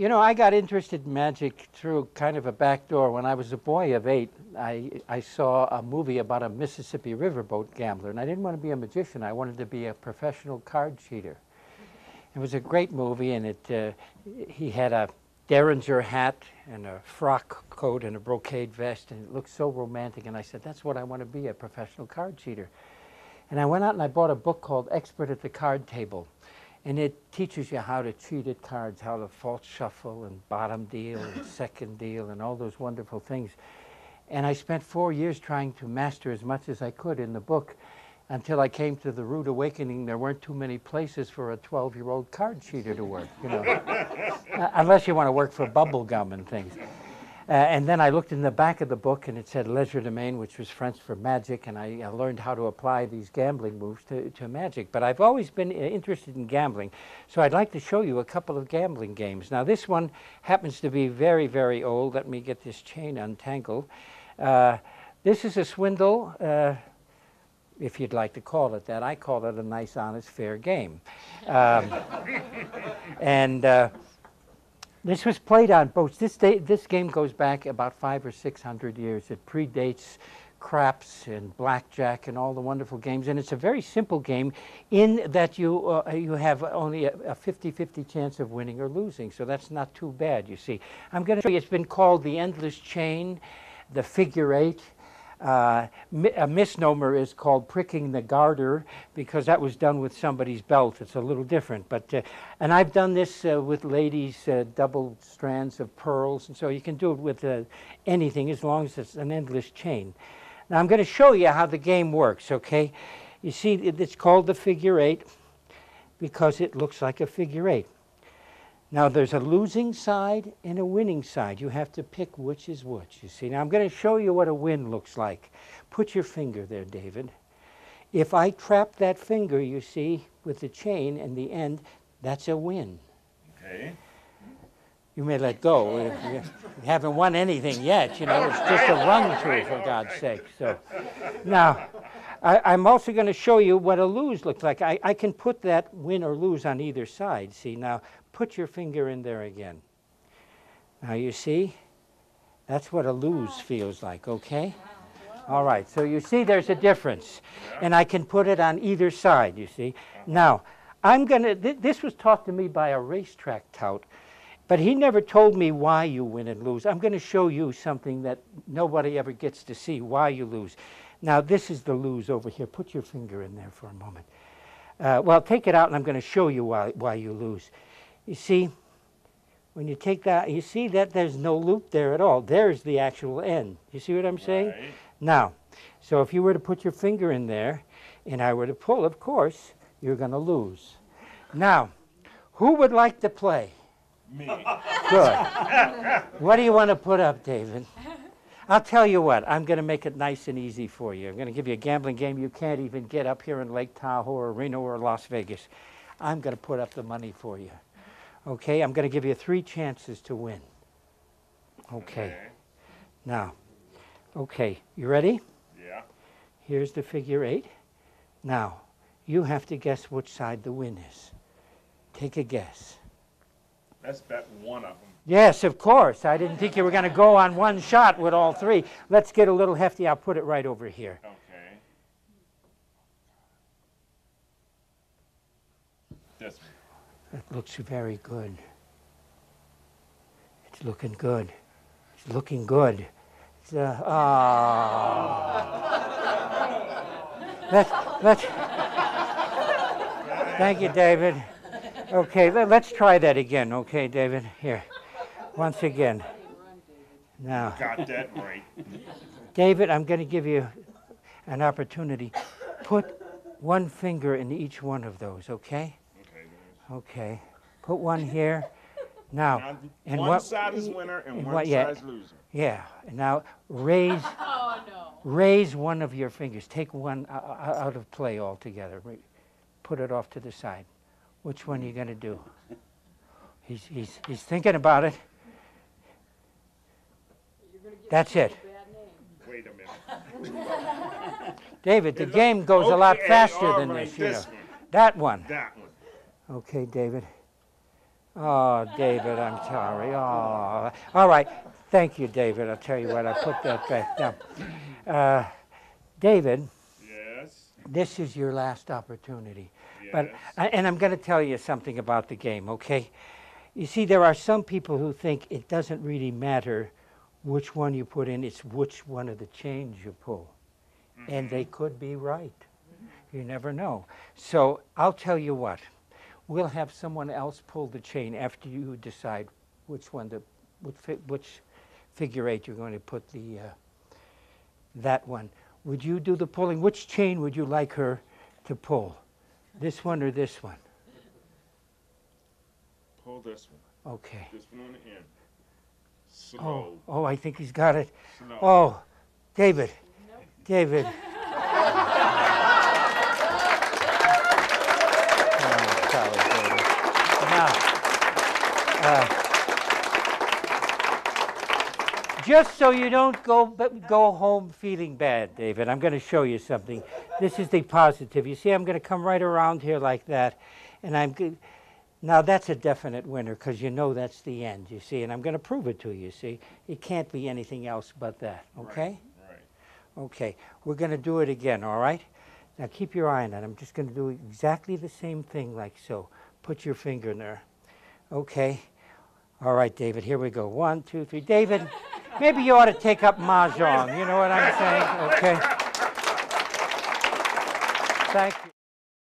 You know, I got interested in magic through kind of a back door. When I was a boy of 8, I saw a movie about a Mississippi riverboat gambler, and I didn't want to be a magician. I wanted to be a professional card cheater. It was a great movie, and he had a Derringer hat and a frock coat and a brocade vest, and it looked so romantic, and I said, that's what I want to be, a professional card cheater. And I went out and I bought a book called Expert at the Card Table. And it teaches you how to cheat at cards, how to false shuffle and bottom deal and second deal and all those wonderful things. And I spent 4 years trying to master as much as I could in the book until I came to the rude awakening there weren't too many places for a 12-year-old card cheater to work, you know, unless you want to work for bubble gum and things. And then I looked in the back of the book, and it said legerdemain, which was French for magic, and I learned how to apply these gambling moves to magic. But I've always been interested in gambling, so I'd like to show you a couple of gambling games. Now, this one happens to be very, very old. Let me get this chain untangled. This is a swindle, if you'd like to call it that. I call it a nice, honest, fair game. This was played on boats. This game goes back about 500 or 600 years. It predates craps and blackjack and all the wonderful games. And it's a very simple game in that you have only a 50-50 chance of winning or losing. So that's not too bad, you see. I'm going to show you, it's been called the endless chain, the figure 8. A misnomer is called pricking the garter because that was done with somebody's belt. It's a little different. And I've done this with ladies' double strands of pearls. And so you can do it with anything as long as it's an endless chain. Now I'm going to show you how the game works, okay? You see, it's called the figure 8 because it looks like a figure 8. Now, there's a losing side and a winning side. You have to pick which is which, you see. Now, I'm going to show you what a win looks like. Put your finger there, David. If I trap that finger, you see, with the chain and the end, that's a win. Okay. You may let go. You haven't won anything yet, you know. It's just a run-through, for God's sake. So, now, I'm also going to show you what a lose looks like. I can put that win or lose on either side, see. Now, put your finger in there again. Now you see, that's what a lose feels like, okay? All right, so you see there's a difference. And I can put it on either side, you see. Now, I'm going to, this was taught to me by a racetrack tout, but he never told me why you win and lose. I'm going to show you something that nobody ever gets to see, why you lose. Now, this is the lose over here. Put your finger in there for a moment. Well, take it out, and I'm going to show you why you lose. You see, when you take that, you see that there's no loop there at all. There's the actual end. You see what I'm saying? Right. Now, so if you were to put your finger in there, and I were to pull, of course, you're going to lose. Now, who would like to play? Me. Good. What do you want to put up, David? I'll tell you what, I'm going to make it nice and easy for you. I'm going to give you a gambling game you can't even get up here in Lake Tahoe or Reno or Las Vegas. I'm going to put up the money for you. Okay, I'm going to give you 3 chances to win. Okay. Now, okay, you ready? Yeah. Here's the figure 8. Now, you have to guess which side the win is. Take a guess. Let's bet one of them. Yes, of course. I didn't think you were going to go on one shot with all 3. Let's get a little hefty. I'll put it right over here. Okay. This one. It looks very good. It's looking good. It's looking good. It's, let's. Thank you, David. Okay, let's try that again. Okay, David. Here, once again. Now. Got that right. David, I'm going to give you an opportunity. Put one finger in each one of those. Okay. Okay, put one here. Now, and one side is winner and one side is loser. Yeah. Now raise one of your fingers. Take one out of play altogether. Put it off to the side. Which one are you going to do? He's thinking about it. That's it. Wait a minute. David, the game goes a lot faster than this. You know. That one. That one. Okay, David. Oh, David, I'm sorry. Oh, all right. Thank you, David. I'll tell you what, I put that back down. David, Yes. this is your last opportunity. Yes. And I'm going to tell you something about the game, okay? You see, there are some people who think it doesn't really matter which one you put in, it's which one of the chains you pull. And they could be right. You never know. So I'll tell you what. We'll have someone else pull the chain after you decide which one to, which figure eight you're going to put the that one. Would you do the pulling? Which chain would you like her to pull? This one or this one? Pull this one. Okay. This one on the end. Slow. Oh, I think he's got it. Slow. Oh, David. Nope. David. Now, just so you don't go home feeling bad, David, I'm going to show you something. This is the positive. You see, I'm going to come right around here like that, and now that's a definite winner because you know that's the end, you see, and I'm going to prove it to you, see. It can't be anything else but that, okay? Right. Okay, we're going to do it again, all right? Now keep your eye on it. I'm just going to do exactly the same thing like so. Put your finger in there. Okay. All right, David, here we go. 1, 2, 3. David, maybe you ought to take up Mahjong. You know what I'm saying? Okay. Thank you.